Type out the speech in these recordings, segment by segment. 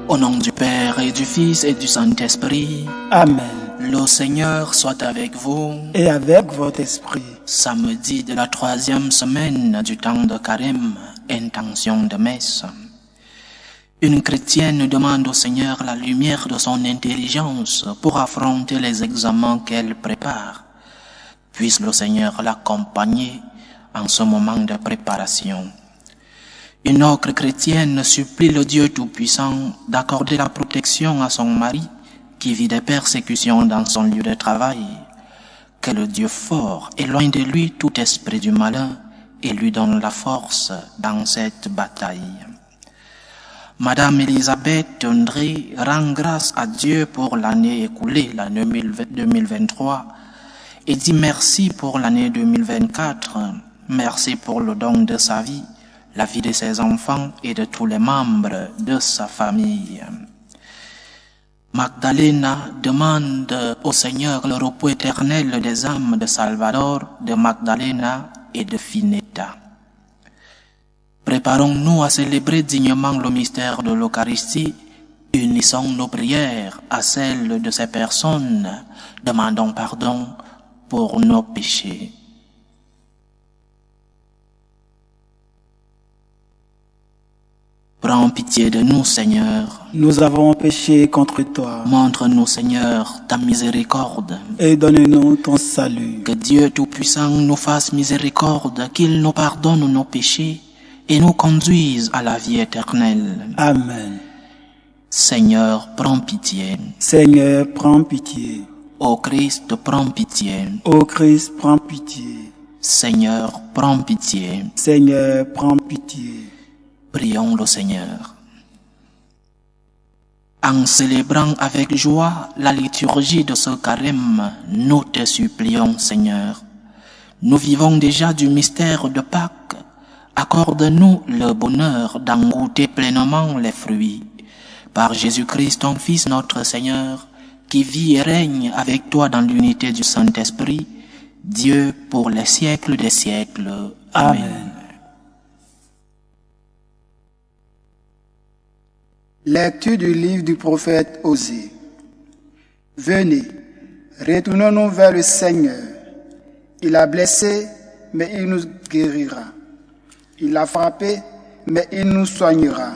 Au nom du Père et du Fils et du Saint-Esprit. Amen. Le Seigneur soit avec vous. Et avec votre esprit. Samedi de la 3e semaine du temps de Carême, intention de messe. Une chrétienne demande au Seigneur la lumière de son intelligence pour affronter les examens qu'elle prépare. Puisse le Seigneur l'accompagner en ce moment de préparation. Une autre chrétienne supplie le Dieu Tout-Puissant d'accorder la protection à son mari qui vit des persécutions dans son lieu de travail. Que le Dieu fort éloigne de lui tout esprit du malin et lui donne la force dans cette bataille. Madame Elisabeth André rend grâce à Dieu pour l'année écoulée, l'année 2023, et dit merci pour l'année 2024, merci pour le don de sa vie, la vie de ses enfants et de tous les membres de sa famille. Magdalena demande au Seigneur le repos éternel des âmes de Salvador, de Magdalena et de Finetta. Préparons-nous à célébrer dignement le mystère de l'Eucharistie. Unissons nos prières à celles de ces personnes. Demandons pardon pour nos péchés. Prends pitié de nous, Seigneur. Nous avons péché contre toi. Montre-nous, Seigneur, ta miséricorde. Et donne-nous ton salut. Que Dieu Tout-Puissant nous fasse miséricorde, qu'il nous pardonne nos péchés et nous conduise à la vie éternelle. Amen. Seigneur, prends pitié. Seigneur, prends pitié. Ô Christ, prends pitié. Ô Christ, prends pitié. Seigneur, prends pitié. Seigneur, prends pitié. Prions le Seigneur. En célébrant avec joie la liturgie de ce carême, nous te supplions, Seigneur. Nous vivons déjà du mystère de Pâques. Accorde-nous le bonheur d'en goûter pleinement les fruits. Par Jésus-Christ, ton Fils, notre Seigneur, qui vit et règne avec toi dans l'unité du Saint-Esprit, Dieu pour les siècles des siècles. Amen. Lecture du livre du prophète Osée. Venez, retournons-nous vers le Seigneur. Il a blessé, mais il nous guérira. Il a frappé, mais il nous soignera.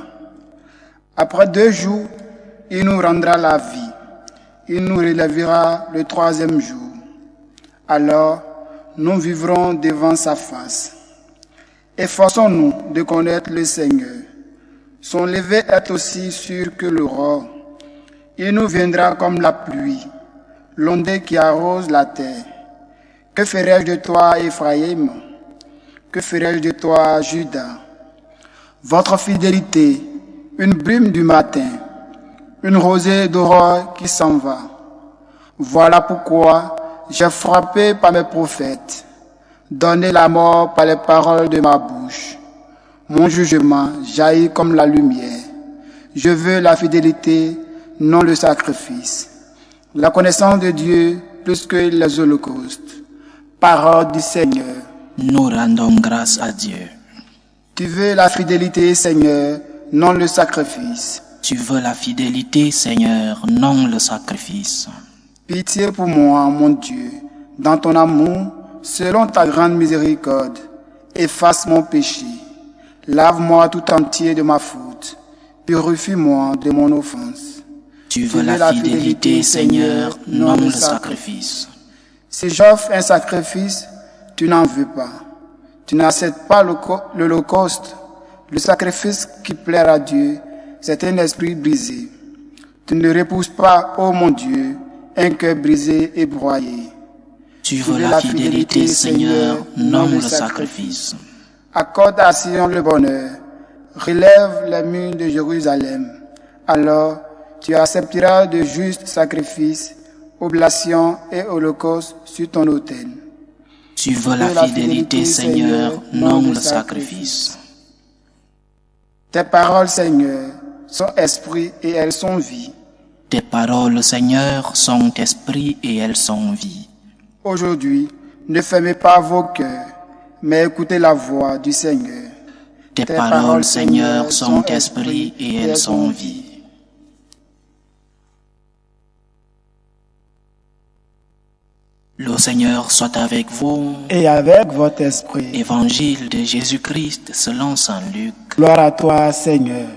Après 2 jours, il nous rendra la vie. Il nous relèvera le 3e jour. Alors, nous vivrons devant sa face. Efforçons-nous de connaître le Seigneur. Son lever est aussi sûr que l'aurore. Il nous viendra comme la pluie, l'ondée qui arrose la terre. Que ferai-je de toi, Éphraïm? Que ferai-je de toi, Juda? Votre fidélité, une brume du matin, une rosée d'aurore qui s'en va. Voilà pourquoi j'ai frappé par mes prophètes, donné la mort par les paroles de ma bouche. Mon jugement jaillit comme la lumière. Je veux la fidélité, non le sacrifice. La connaissance de Dieu plus que les holocaustes. Parole du Seigneur. Nous rendons grâce à Dieu. Tu veux la fidélité, Seigneur, non le sacrifice. Tu veux la fidélité, Seigneur, non le sacrifice. Pitié pour moi, mon Dieu, dans ton amour, selon ta grande miséricorde, efface mon péché. Lave-moi tout entier de ma faute. Purifie-moi de mon offense. Tu veux la fidélité, Seigneur, non le sacrifice. Si j'offre un sacrifice, tu n'en veux pas. Tu n'acceptes pas l'holocauste. Le sacrifice qui plaît à Dieu, c'est un esprit brisé. Tu ne repousses pas, ô mon Dieu, un cœur brisé et broyé. Tu veux la fidélité, Seigneur, non le sacrifice. Accorde à Sion le bonheur. Relève les murs de Jérusalem. Alors, tu accepteras de justes sacrifices, oblations et holocaustes sur ton autel. Tu veux la fidélité, Seigneur, non le sacrifice. Tes paroles, Seigneur, sont esprit et elles sont vie. Tes paroles, Seigneur, sont esprit et elles sont vie. Aujourd'hui, ne fermez pas vos cœurs, mais écoutez la voix du Seigneur. Tes paroles, Seigneur, sont esprit et elles sont vie. Le Seigneur soit avec vous. et avec votre esprit. Évangile de Jésus-Christ selon saint Luc. Gloire à toi, Seigneur.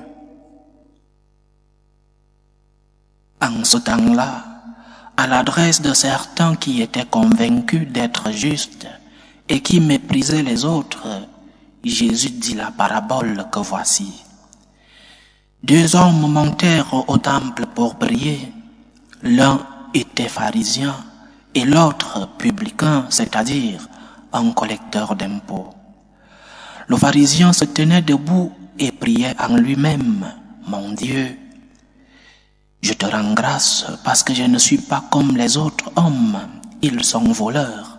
En ce temps-là, à l'adresse de certains qui étaient convaincus d'être justes et qui méprisaient les autres, Jésus dit la parabole que voici. 2 hommes montèrent au temple pour prier. L'un était pharisien et l'autre publicain, c'est-à-dire un collecteur d'impôts. Le pharisien se tenait debout et priait en lui-même, « Mon Dieu, je te rends grâce parce que je ne suis pas comme les autres hommes. Ils sont voleurs,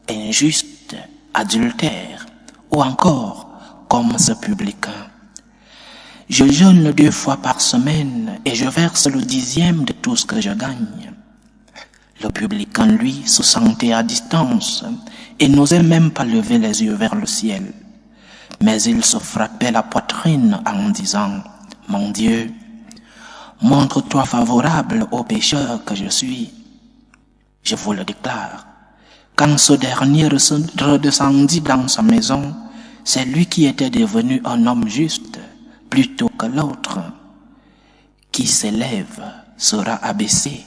injustes, adultères, ou encore comme ce publicain. Je jeûne 2 fois par semaine et je verse le 10e de tout ce que je gagne. » Le publicain, lui, se sentait à distance et n'osait même pas lever les yeux vers le ciel. Mais il se frappait la poitrine en disant, « Mon Dieu, montre-toi favorable au pécheur que je suis. » Je vous le déclare, quand ce dernier redescendit dans sa maison, c'est lui qui était devenu un homme juste plutôt que l'autre. Qui s'élève sera abaissé,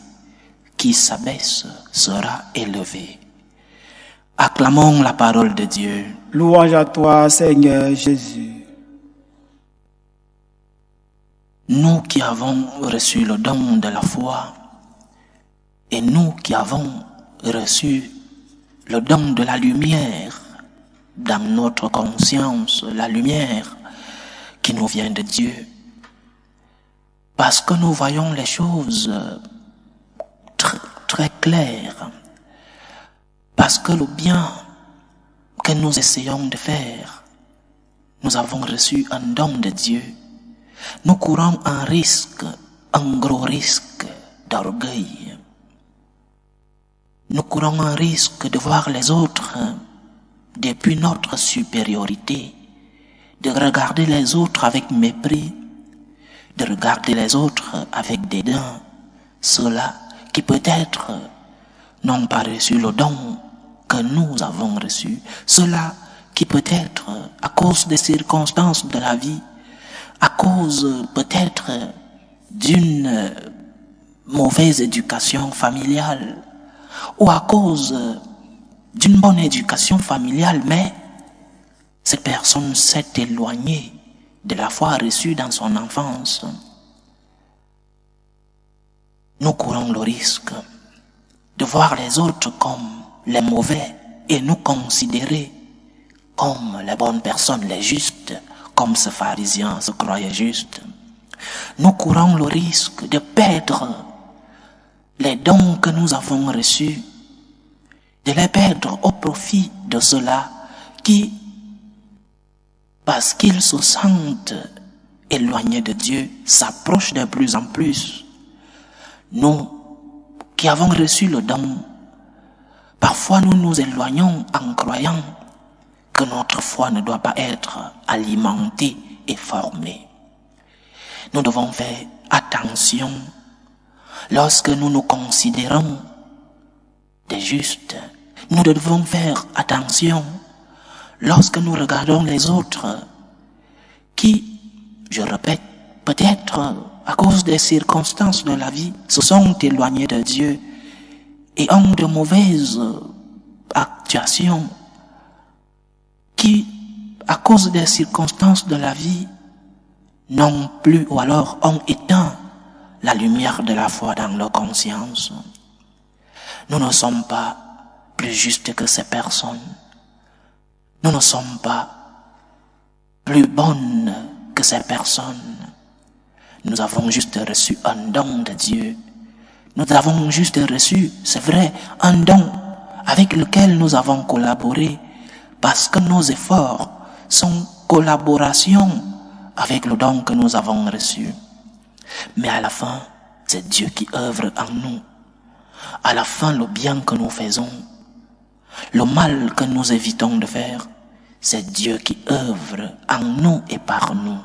qui s'abaisse sera élevé. Acclamons la parole de Dieu. Louange à toi, Seigneur Jésus. Nous qui avons reçu le don de la foi, et nous qui avons reçu le don de la lumière dans notre conscience, la lumière qui nous vient de Dieu, parce que nous voyons les choses très claires, parce que le bien que nous essayons de faire, nous avons reçu un don de Dieu. Nous courons un risque, un gros risque d'orgueil. Nous courons un risque de voir les autres depuis notre supériorité, de regarder les autres avec mépris, de regarder les autres avec dédain, ceux-là qui peut-être n'ont pas reçu le don que nous avons reçu, ceux-là qui peut-être, à cause des circonstances de la vie, à cause peut-être d'une mauvaise éducation familiale, ou à cause d'une bonne éducation familiale, mais cette personne s'est éloignée de la foi reçue dans son enfance. Nous courons le risque de voir les autres comme les mauvais et nous considérer comme les bonnes personnes, les justes, comme ce pharisien se croyait juste. Nous courons le risque de perdre les dons que nous avons reçus, de les perdre au profit de ceux-là qui, parce qu'ils se sentent éloignés de Dieu, s'approchent de plus en plus. Nous qui avons reçu le don, parfois nous nous éloignons en croyant que notre foi ne doit pas être alimentée et formée. Nous devons faire attention lorsque nous nous considérons des justes. Nous devons faire attention lorsque nous regardons les autres qui, je répète, peut-être à cause des circonstances de la vie, se sont éloignés de Dieu et ont de mauvaises actuations qui, à cause des circonstances de la vie, n'ont plus ou alors ont éteint la lumière de la foi dans leur conscience. Nous ne sommes pas plus justes que ces personnes. Nous ne sommes pas plus bonnes que ces personnes. Nous avons juste reçu un don de Dieu. Nous avons juste reçu, c'est vrai, un don avec lequel nous avons collaboré parce que nos efforts sont collaboration avec le don que nous avons reçu. Mais à la fin, c'est Dieu qui œuvre en nous. À la fin, le bien que nous faisons, le mal que nous évitons de faire, c'est Dieu qui œuvre en nous et par nous.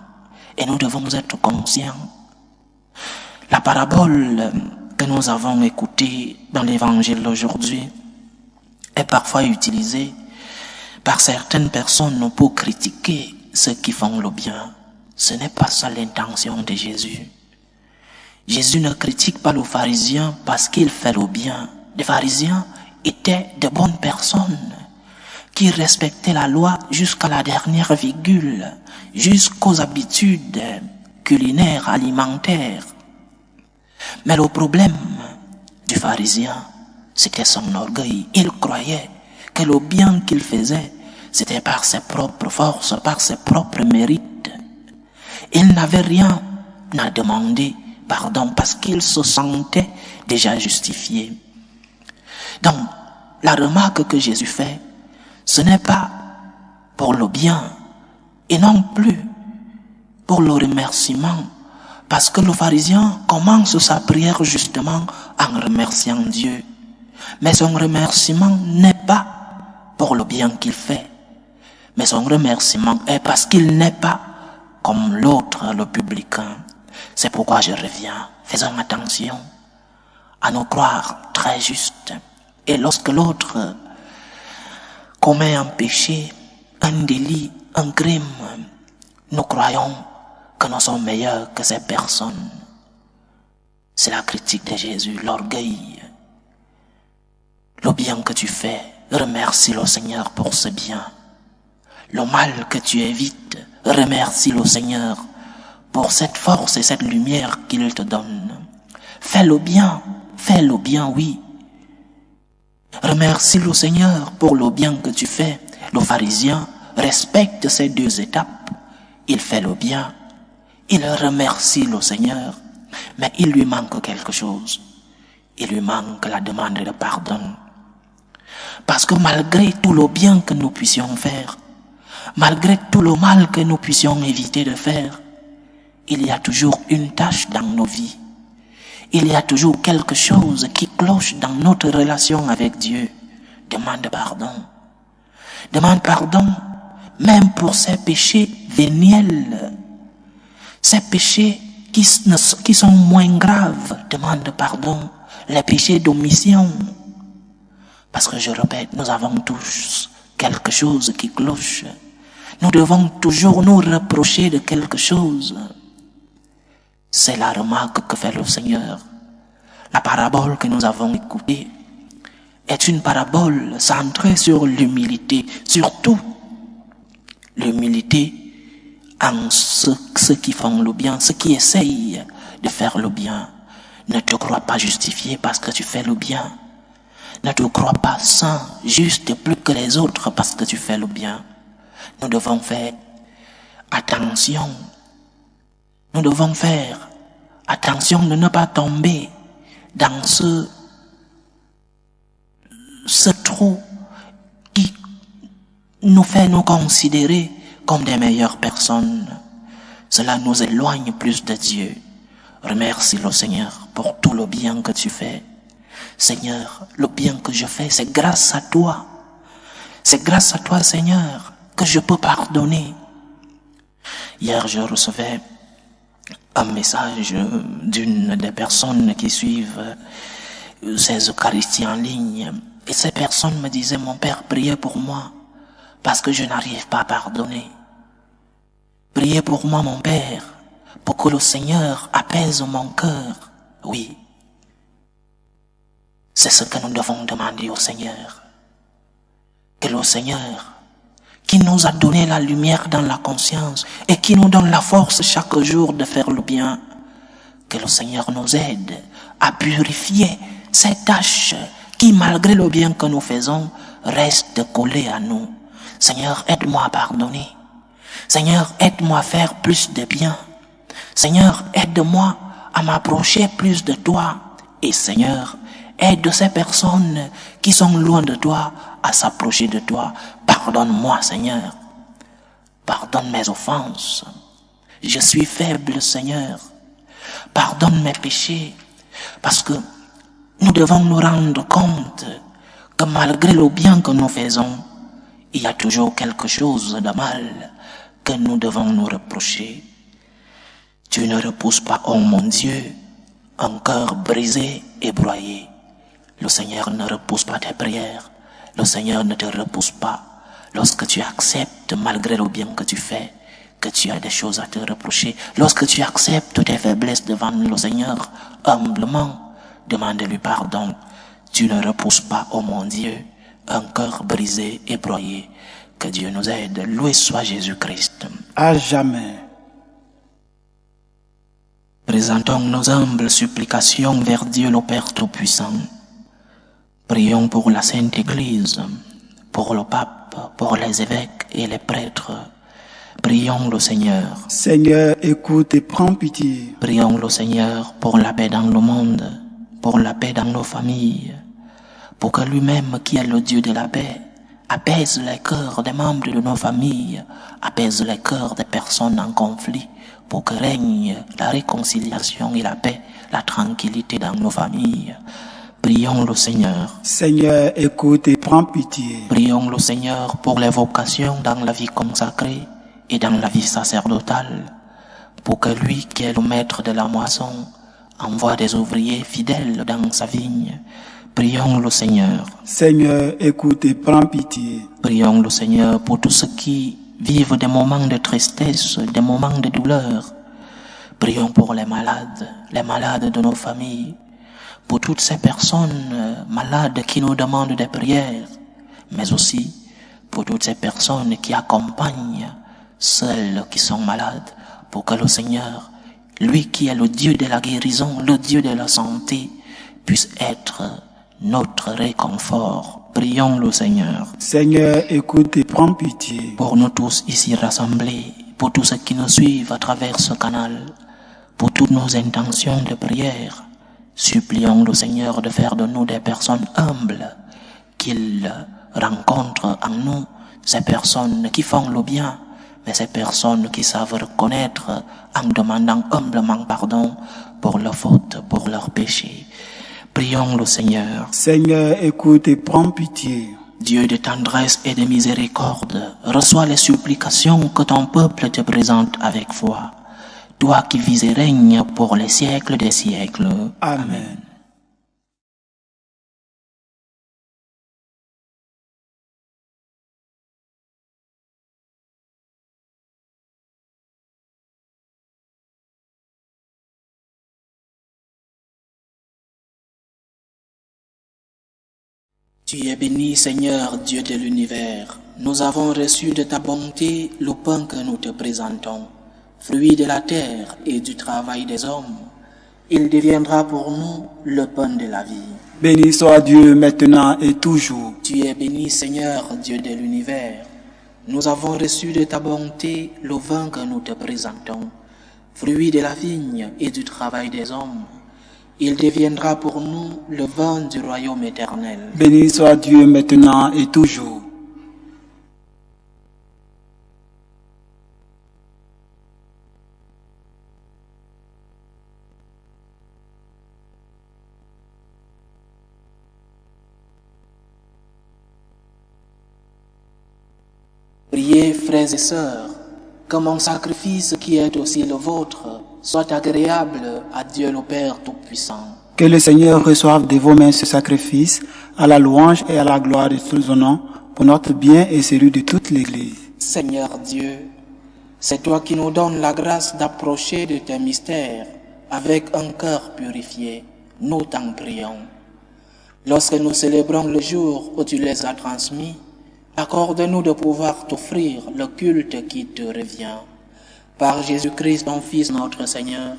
Et nous devons être conscients. La parabole que nous avons écoutée dans l'évangile aujourd'hui est parfois utilisé par certaines personnes pour critiquer ceux qui font le bien. Ce n'est pas ça l'intention de Jésus. Jésus ne critique pas le pharisien parce qu'il fait le bien. Les pharisiens étaient de bonnes personnes qui respectaient la loi jusqu'à la dernière virgule, jusqu'aux habitudes culinaires, alimentaires. Mais le problème du pharisien, c'était son orgueil. Il croyait que le bien qu'il faisait, c'était par ses propres forces, par ses propres mérites. Il n'avait rien à demander pardon parce qu'il se sentait déjà justifié. Donc, la remarque que Jésus fait, ce n'est pas pour le bien et non plus pour le remerciement, parce que le pharisien commence sa prière justement en remerciant Dieu. Mais son remerciement n'est pas pour le bien qu'il fait, mais son remerciement est parce qu'il n'est pas comme l'autre, le publicain. C'est pourquoi je reviens. Faisons attention à nous croire très justes. Et lorsque l'autre commet un péché, un délit, un crime, nous croyons que nous sommes meilleurs que ces personnes. C'est la critique de Jésus, l'orgueil. Le bien que tu fais, remercie le Seigneur pour ce bien. Le mal que tu évites, remercie le Seigneur pour cette force et cette lumière qu'il te donne. Fais le bien, oui. Remercie le Seigneur pour le bien que tu fais. Le pharisien respecte ces deux étapes. Il fait le bien, il remercie le Seigneur, mais il lui manque quelque chose. Il lui manque la demande de pardon. Parce que malgré tout le bien que nous puissions faire, malgré tout le mal que nous puissions éviter de faire, il y a toujours une tâche dans nos vies. Il y a toujours quelque chose qui cloche dans notre relation avec Dieu. Demande pardon. Demande pardon même pour ces péchés véniels. Ces péchés qui sont moins graves. Demande pardon. Les péchés d'omission. Parce que je répète, nous avons tous quelque chose qui cloche. Nous devons toujours nous reprocher de quelque chose. C'est la remarque que fait le Seigneur. La parabole que nous avons écoutée est une parabole centrée sur l'humilité, surtout l'humilité en ceux qui font le bien, ceux qui essayent de faire le bien. Ne te crois pas justifié parce que tu fais le bien. Ne te crois pas saint, juste plus que les autres parce que tu fais le bien. Nous devons faire attention. Nous devons faire attention de ne pas tomber dans ce trou qui nous fait nous considérer comme des meilleures personnes. Cela nous éloigne plus de Dieu. Remercie le Seigneur pour tout le bien que tu fais. Seigneur, le bien que je fais, c'est grâce à toi. C'est grâce à toi, Seigneur, que je peux pardonner. Hier, je recevais un message d'une des personnes qui suivent ces Eucharisties en ligne. Et ces personnes me disaient, mon Père, priez pour moi, parce que je n'arrive pas à pardonner. Priez pour moi, mon Père, pour que le Seigneur apaise mon cœur. Oui, c'est ce que nous devons demander au Seigneur. Que le Seigneur, qui nous a donné la lumière dans la conscience et qui nous donne la force chaque jour de faire le bien, que le Seigneur nous aide à purifier ces tâches qui, malgré le bien que nous faisons, restent collées à nous. Seigneur, aide-moi à pardonner. Seigneur, aide-moi à faire plus de bien. Seigneur, aide-moi à m'approcher plus de toi. Et Seigneur, aide ces personnes qui sont loin de toi à s'approcher de toi. Pardonne-moi, Seigneur. Pardonne mes offenses. Je suis faible, Seigneur. Pardonne mes péchés. Parce que nous devons nous rendre compte que malgré le bien que nous faisons, il y a toujours quelque chose de mal que nous devons nous reprocher. Tu ne repousses pas, oh mon Dieu, un cœur brisé et broyé. Le Seigneur ne repousse pas tes prières. Le Seigneur ne te repousse pas lorsque tu acceptes, malgré le bien que tu fais, que tu as des choses à te reprocher. Lorsque tu acceptes tes faiblesses devant le Seigneur, humblement, demande-lui pardon. Tu ne repousses pas, oh mon Dieu, un cœur brisé et broyé. Que Dieu nous aide. Loué soit Jésus-Christ. À jamais. Présentons nos humbles supplications vers Dieu le Père Tout-Puissant. Prions pour la Sainte Église, pour le pape, pour les évêques et les prêtres. Prions le Seigneur. Seigneur, écoute et prends pitié. Prions le Seigneur pour la paix dans le monde, pour la paix dans nos familles, pour que lui-même, qui est le Dieu de la paix, apaise les cœurs des membres de nos familles, apaise les cœurs des personnes en conflit, pour que règne la réconciliation et la paix, la tranquillité dans nos familles. Prions le Seigneur. Seigneur, écoute et prends pitié. Prions le Seigneur pour les vocations dans la vie consacrée et dans la vie sacerdotale, pour que lui qui est le maître de la moisson envoie des ouvriers fidèles dans sa vigne. Prions le Seigneur. Seigneur, écoute et prends pitié. Prions le Seigneur pour tous ceux qui vivent des moments de tristesse, des moments de douleur. Prions pour les malades de nos familles, pour toutes ces personnes malades qui nous demandent des prières, mais aussi pour toutes ces personnes qui accompagnent celles qui sont malades, pour que le Seigneur, lui qui est le Dieu de la guérison, le Dieu de la santé, puisse être notre réconfort. Prions le Seigneur. Seigneur, écoute et prends pitié. Pour nous tous ici rassemblés, pour tous ceux qui nous suivent à travers ce canal, pour toutes nos intentions de prière, supplions le Seigneur de faire de nous des personnes humbles, qu'il rencontre en nous ces personnes qui font le bien, mais ces personnes qui savent reconnaître en demandant humblement pardon pour leurs fautes, pour leurs péchés. Prions le Seigneur. Seigneur, écoute et prends pitié. Dieu de tendresse et de miséricorde, reçois les supplications que ton peuple te présente avec foi. Toi qui vis et règnes pour les siècles des siècles. Amen. Tu es béni, Seigneur, Dieu de l'univers. Nous avons reçu de ta bonté le pain que nous te présentons, fruit de la terre et du travail des hommes. Il deviendra pour nous le pain de la vie. Béni soit Dieu maintenant et toujours. Tu es béni, Seigneur, Dieu de l'univers. Nous avons reçu de ta bonté le vin que nous te présentons, fruit de la vigne et du travail des hommes. Il deviendra pour nous le vin du royaume éternel. Béni soit Dieu maintenant et toujours. Priez, frères et sœurs, que mon sacrifice qui est aussi le vôtre soit agréable à Dieu le Père Tout-Puissant. Que le Seigneur reçoive de vos mains ce sacrifice à la louange et à la gloire de tous son nom pour notre bien et celui de toute l'Église. Seigneur Dieu, c'est toi qui nous donnes la grâce d'approcher de tes mystères avec un cœur purifié. Nous t'en prions. Lorsque nous célébrons le jour où tu les as transmis, accorde-nous de pouvoir t'offrir le culte qui te revient. Par Jésus-Christ, ton Fils, notre Seigneur,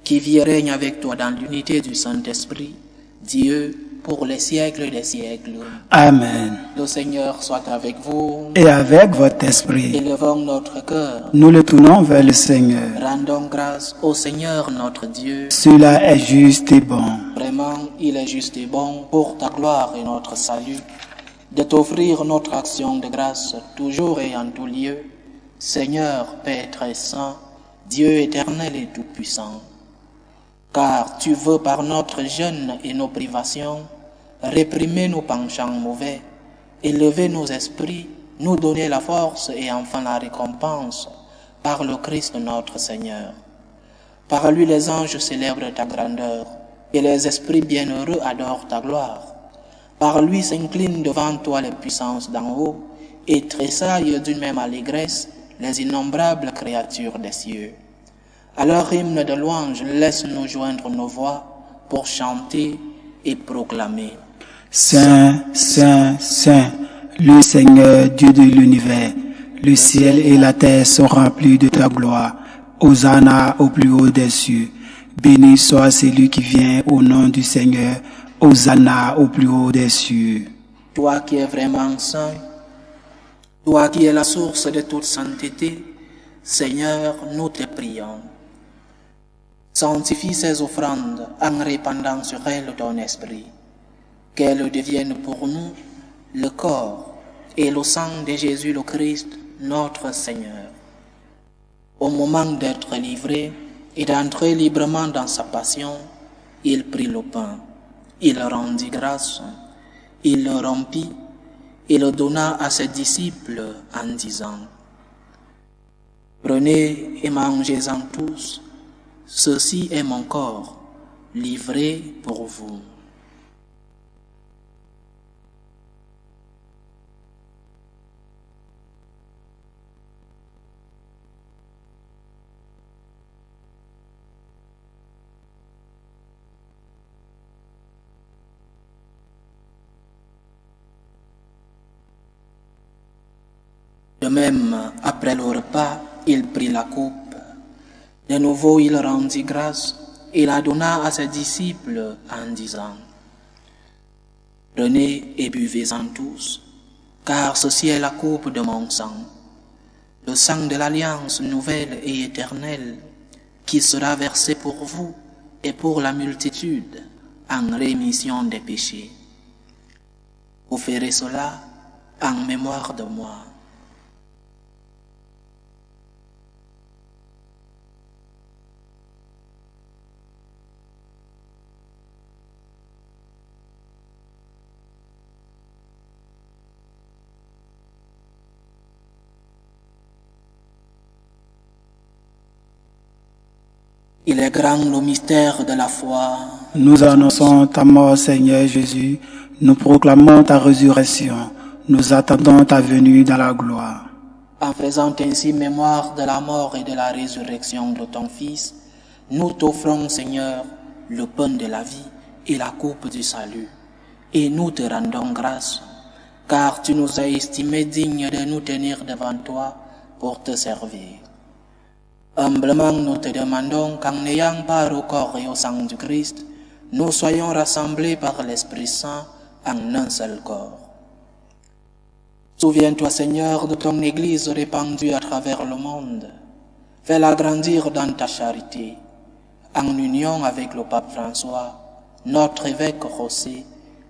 qui vit et règne avec toi dans l'unité du Saint-Esprit, Dieu, pour les siècles des siècles. Amen. Le Seigneur soit avec vous. Et avec votre esprit, Élevons notre cœur. nous le tournons vers le Seigneur. Rendons grâce au Seigneur notre Dieu. Cela est juste et bon. Vraiment, il est juste et bon pour ta gloire et notre salut, de t'offrir notre action de grâce toujours et en tout lieu. Seigneur, Père très saint, Dieu éternel et tout-puissant. Car tu veux par notre jeûne et nos privations réprimer nos penchants mauvais, élever nos esprits, nous donner la force et enfin la récompense par le Christ notre Seigneur. Par lui les anges célèbrent ta grandeur et les esprits bienheureux adorent ta gloire. Par lui s'inclinent devant toi les puissances d'en haut et tressaillent d'une même allégresse les innombrables créatures des cieux. À leur hymne de louange, laisse-nous joindre nos voix pour chanter et proclamer. Saint, Saint, Saint, le Seigneur, Dieu de l'univers, le ciel et la terre sont remplis de ta gloire. Hosanna au plus haut des cieux. Béni soit celui qui vient au nom du Seigneur. Hosanna au plus haut des cieux. Toi qui es vraiment saint, toi qui es la source de toute sainteté, Seigneur, nous te prions. Sanctifie ces offrandes en répandant sur elles ton esprit, qu'elles deviennent pour nous le corps et le sang de Jésus le Christ, notre Seigneur. Au moment d'être livré et d'entrer librement dans sa passion, il prit le pain, il rendit grâce, il le rompit et le donna à ses disciples en disant: Prenez et mangez-en tous, ceci est mon corps, livré pour vous. De même, après le repas, il prit la coupe. De nouveau, il rendit grâce et la donna à ses disciples en disant: Prenez et buvez-en tous, car ceci est la coupe de mon sang, le sang de l'alliance nouvelle et éternelle, qui sera versé pour vous et pour la multitude en rémission des péchés. Vous ferez cela en mémoire de moi. Il est grand le mystère de la foi. Nous annonçons ta mort, Seigneur Jésus. Nous proclamons ta résurrection. Nous attendons ta venue dans la gloire. En faisant ainsi mémoire de la mort et de la résurrection de ton Fils, nous t'offrons, Seigneur, le pain de la vie et la coupe du salut. Et nous te rendons grâce, car tu nous as estimés dignes de nous tenir devant toi pour te servir. Humblement, nous te demandons qu'en ayant part au corps et au sang du Christ, nous soyons rassemblés par l'Esprit Saint en un seul corps. Souviens-toi, Seigneur, de ton Église répandue à travers le monde. Fais-la grandir dans ta charité, en union avec le pape François, notre évêque José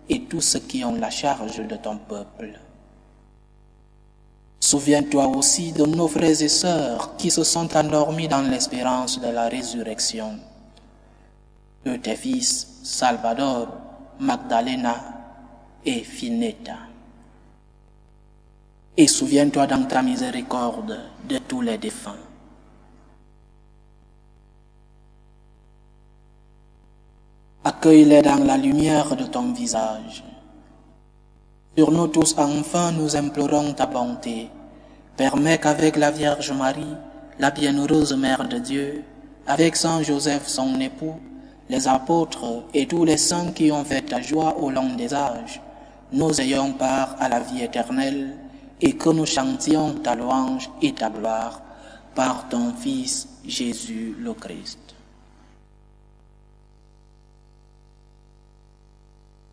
et tous ceux qui ont la charge de ton peuple. Souviens-toi aussi de nos frères et sœurs qui se sont endormis dans l'espérance de la résurrection, de tes fils Salvador, Magdalena et Finetta. Et souviens-toi dans ta miséricorde de tous les défunts. Accueille-les dans la lumière de ton visage. Sur nous tous enfin, nous implorons ta bonté. Permets qu'avec la Vierge Marie, la bienheureuse Mère de Dieu, avec Saint Joseph son époux, les apôtres et tous les saints qui ont fait ta joie au long des âges, nous ayons part à la vie éternelle et que nous chantions ta louange et ta gloire par ton Fils Jésus le Christ.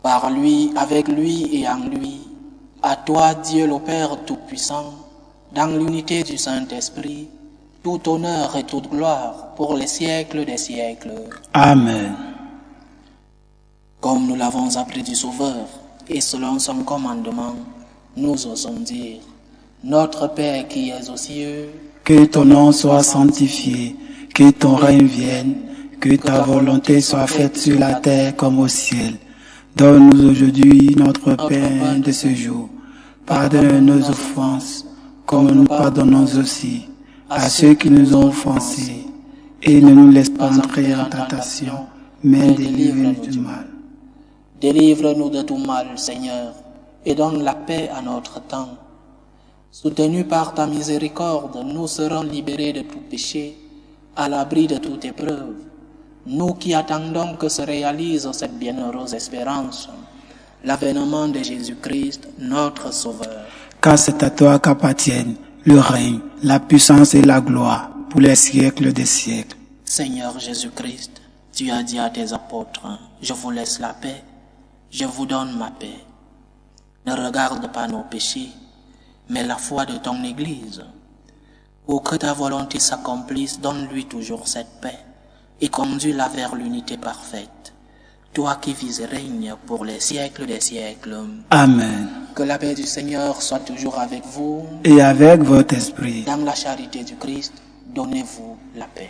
Par lui, avec lui et en lui, à toi Dieu le Père Tout-Puissant, dans l'unité du Saint-Esprit, tout honneur et toute gloire pour les siècles des siècles. Amen. Comme nous l'avons appris du Sauveur, et selon son commandement, nous osons dire: Notre Père qui es aux cieux, que ton nom soit sanctifié, que ton règne vienne, que ta volonté soit faite sur la terre comme au ciel. Donne-nous aujourd'hui notre pain de ce jour. Pardonne nos offenses, comme nous pardonnons aussi à ceux qui nous ont offensés. Et ne nous laisse pas entrer en tentation, mais délivre-nous du mal. Délivre-nous de tout mal, Seigneur, et donne la paix à notre temps. Soutenus par ta miséricorde, nous serons libérés de tout péché, à l'abri de toute épreuve. Nous qui attendons que se réalise cette bienheureuse espérance, l'avènement de Jésus-Christ, notre Sauveur. Car c'est à toi qu'appartiennent le règne, la puissance et la gloire pour les siècles des siècles. Seigneur Jésus-Christ, tu as dit à tes apôtres, je vous laisse la paix, je vous donne ma paix. Ne regarde pas nos péchés, mais la foi de ton Église. Pour que ta volonté s'accomplisse, donne-lui toujours cette paix et conduis-la vers l'unité parfaite. Toi qui vis et règnes pour les siècles des siècles. Amen. Que la paix du Seigneur soit toujours avec vous. Et avec votre esprit. Dans la charité du Christ, donnez-vous la paix.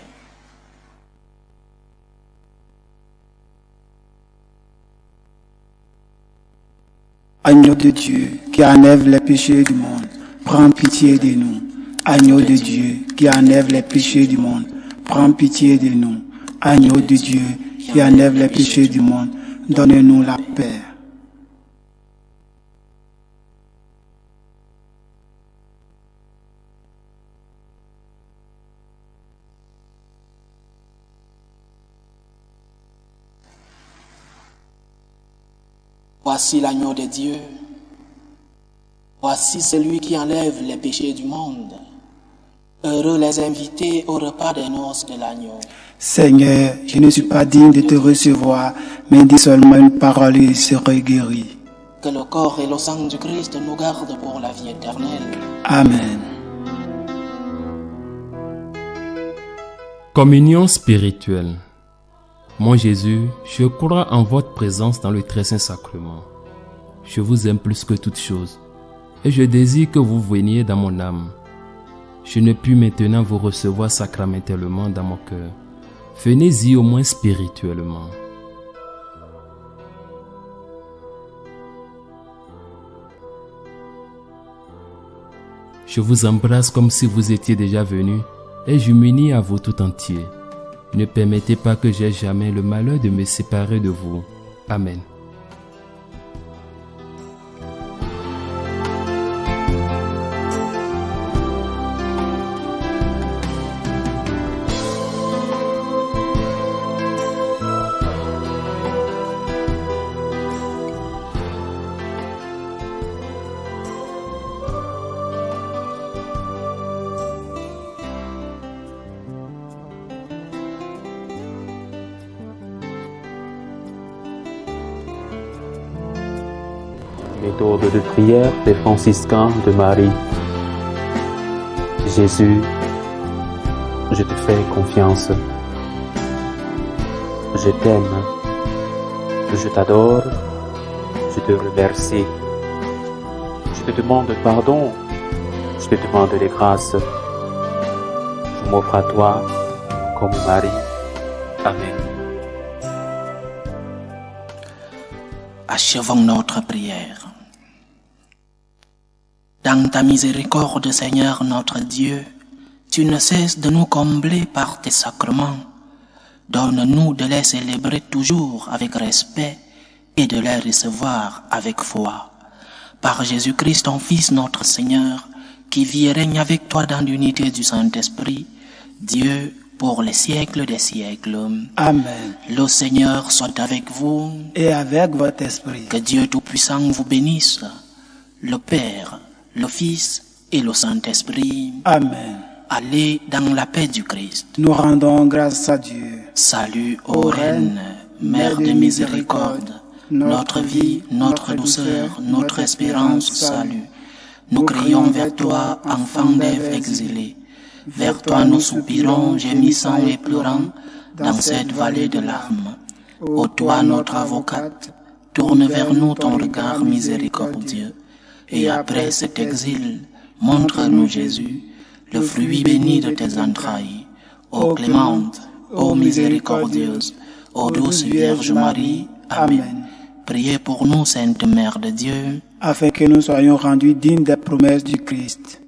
Agneau de Dieu qui enlève les péchés du monde, prends pitié de nous. Agneau de Dieu qui enlève les péchés du monde, prends pitié de nous. Agneau de Dieu qui enlève les péchés du monde, donne-nous la paix. Voici l'agneau de Dieu. Voici celui qui enlève les péchés du monde. Heureux les invités au repas des noces de l'agneau. Seigneur, je ne suis pas digne de te recevoir, mais dis seulement une parole et je serai guéri. Que le corps et le sang du Christ nous gardent pour la vie éternelle. Amen. Communion spirituelle. Mon Jésus, je crois en votre présence dans le très saint sacrement. Je vous aime plus que toute chose, et je désire que vous veniez dans mon âme. Je ne puis maintenant vous recevoir sacramentellement dans mon cœur. Venez-y au moins spirituellement. Je vous embrasse comme si vous étiez déjà venu, et je m'unis à vous tout entier. Ne permettez pas que j'aie jamais le malheur de me séparer de vous. Amen. Méthode de prière des franciscains de Marie. Jésus, je te fais confiance. Je t'aime. Je t'adore. Je te remercie. Je te demande pardon. Je te demande des grâces. Je m'offre à toi comme Marie. Amen. Achevons notre prière. Dans ta miséricorde, Seigneur notre Dieu, tu ne cesses de nous combler par tes sacrements. Donne-nous de les célébrer toujours avec respect et de les recevoir avec foi. Par Jésus-Christ, ton Fils, notre Seigneur, qui vit et règne avec toi dans l'unité du Saint-Esprit, Dieu, pour les siècles des siècles. Amen. Le Seigneur soit avec vous. Et avec votre esprit. Que Dieu Tout-Puissant vous bénisse, le Père, le Fils et le Saint-Esprit. Amen. Allez dans la paix du Christ. Nous rendons grâce à Dieu. Salut, ô Reine, Mère de miséricorde, notre vie, notre douceur, notre espérance, salut. Nous crions vers toi, enfant d'Ève exilé. Vers toi nous soupirons, gémissant et pleurant, dans cette vallée de larmes. Ô toi, notre avocate, tourne vers nous ton regard miséricordieux. Et après cet exil, montre-nous Jésus, le fruit béni de tes entrailles. Ô clémente, ô miséricordieuse, ô douce Vierge Marie, Amen. Priez pour nous, Sainte Mère de Dieu, afin que nous soyons rendus dignes des promesses du Christ.